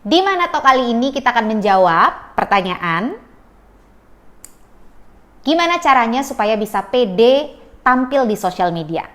Di mana toh kali ini kita akan menjawab pertanyaan gimana caranya supaya bisa pede tampil di sosial media.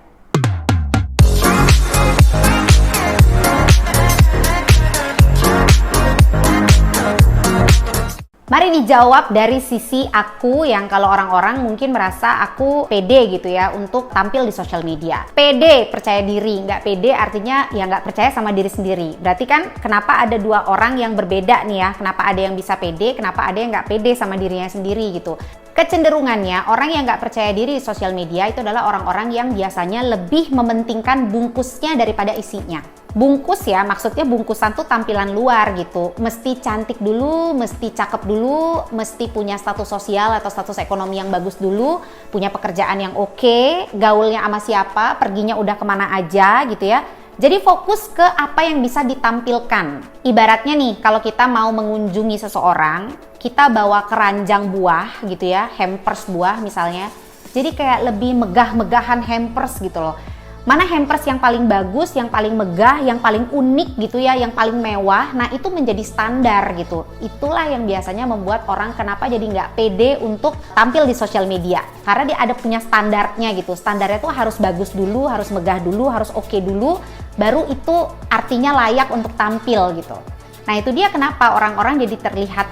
Mari dijawab dari sisi aku yang kalau orang-orang mungkin merasa aku pede gitu ya untuk tampil di sosial media. Pede, percaya diri. Nggak pede artinya ya nggak percaya sama diri sendiri. Berarti kan kenapa ada dua orang yang berbeda nih ya. Kenapa ada yang bisa pede, kenapa ada yang nggak pede sama dirinya sendiri gitu. Kecenderungannya orang yang nggak percaya diri di sosial media itu adalah orang-orang yang biasanya lebih mementingkan bungkusnya daripada isinya. Bungkus ya, maksudnya bungkusan tuh tampilan luar gitu. Mesti cantik dulu, mesti cakep dulu, mesti punya status sosial atau status ekonomi yang bagus dulu, punya pekerjaan yang oke, gaulnya sama siapa, perginya udah kemana aja gitu ya. Jadi fokus ke apa yang bisa ditampilkan. Ibaratnya nih, kalau kita mau mengunjungi seseorang, kita bawa keranjang buah gitu ya, hampers buah misalnya. Jadi kayak lebih megah-megahan hampers gitu loh. Mana hampers yang paling bagus, yang paling megah, yang paling unik gitu ya, yang paling mewah, nah itu menjadi standar gitu. Itulah yang biasanya membuat orang kenapa jadi nggak pede untuk tampil di sosial media. Karena dia ada punya standarnya gitu. Standarnya tuh harus bagus dulu, harus megah dulu, harus oke dulu, baru itu artinya layak untuk tampil gitu. Nah itu dia kenapa orang-orang jadi terlihat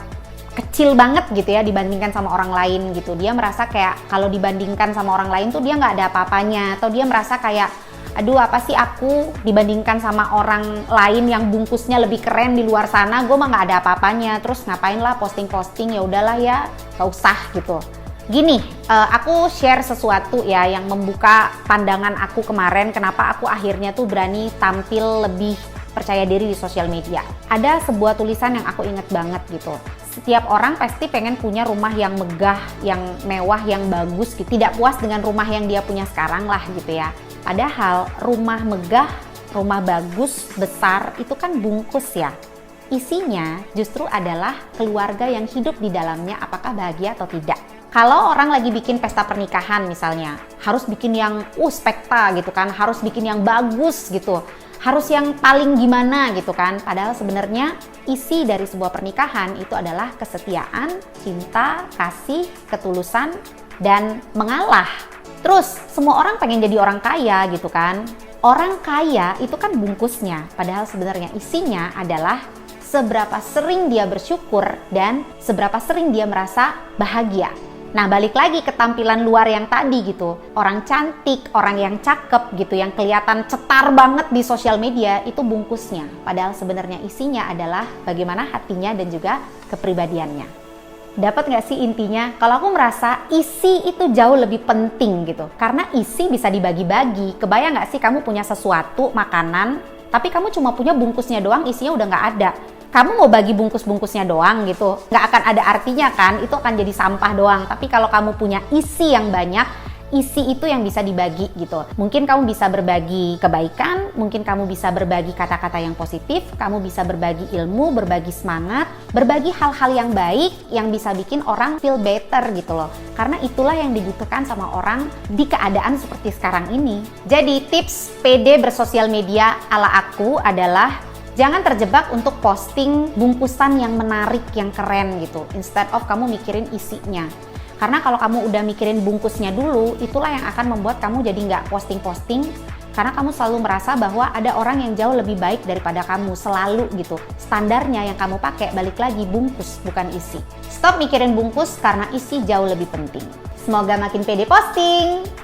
kecil banget gitu ya dibandingkan sama orang lain gitu. Dia merasa kayak kalau dibandingkan sama orang lain tuh dia nggak ada apa-apanya, atau dia merasa kayak aduh apa sih aku dibandingkan sama orang lain yang bungkusnya lebih keren di luar sana, gue mah nggak ada apa-apanya, terus ngapain lah posting-posting, ya udahlah ya nggak usah gitu. Gini, aku share sesuatu ya yang membuka pandangan aku kemarin kenapa aku akhirnya tuh berani tampil lebih percaya diri di sosial media. Ada sebuah tulisan yang aku inget banget gitu. Setiap orang pasti pengen punya rumah yang megah, yang mewah, yang bagus gitu. Tidak puas dengan rumah yang dia punya sekarang lah gitu ya. Padahal rumah megah, rumah bagus, besar itu kan bungkus ya. Isinya justru adalah keluarga yang hidup di dalamnya apakah bahagia atau tidak. Kalau orang lagi bikin pesta pernikahan misalnya, harus bikin yang spekta gitu kan, harus bikin yang bagus gitu. Harus yang paling gimana gitu kan. Padahal sebenarnya isi dari sebuah pernikahan itu adalah kesetiaan, cinta, kasih, ketulusan, dan mengalah. Terus semua orang pengen jadi orang kaya gitu kan. Orang kaya itu kan bungkusnya. Padahal sebenarnya isinya adalah seberapa sering dia bersyukur dan seberapa sering dia merasa bahagia. Nah balik lagi ke tampilan luar yang tadi gitu. Orang cantik, orang yang cakep gitu, yang kelihatan cetar banget di sosial media itu bungkusnya. Padahal sebenarnya isinya adalah bagaimana hatinya dan juga kepribadiannya. Dapat nggak sih intinya? Kalau aku merasa isi itu jauh lebih penting gitu. Karena isi bisa dibagi-bagi. Kebayang nggak sih kamu punya sesuatu, makanan, tapi kamu cuma punya bungkusnya doang, isinya udah nggak ada. Kamu mau bagi bungkus-bungkusnya doang gitu, nggak akan ada artinya kan, itu akan jadi sampah doang. Tapi kalau kamu punya isi yang banyak, isi itu yang bisa dibagi gitu. Mungkin kamu bisa berbagi kebaikan, mungkin kamu bisa berbagi kata-kata yang positif, kamu bisa berbagi ilmu, berbagi semangat, berbagi hal-hal yang baik yang bisa bikin orang feel better gitu loh. Karena itulah yang dibutuhkan sama orang di keadaan seperti sekarang ini. Jadi tips PD bersosial media ala aku adalah jangan terjebak untuk posting bungkusan yang menarik, yang keren gitu. Instead of kamu mikirin isinya. Karena kalau kamu udah mikirin bungkusnya dulu, itulah yang akan membuat kamu jadi nggak posting-posting. Karena kamu selalu merasa bahwa ada orang yang jauh lebih baik daripada kamu, selalu gitu. Standarnya yang kamu pakai balik lagi bungkus, bukan isi. Stop mikirin bungkus karena isi jauh lebih penting. Semoga makin pede posting!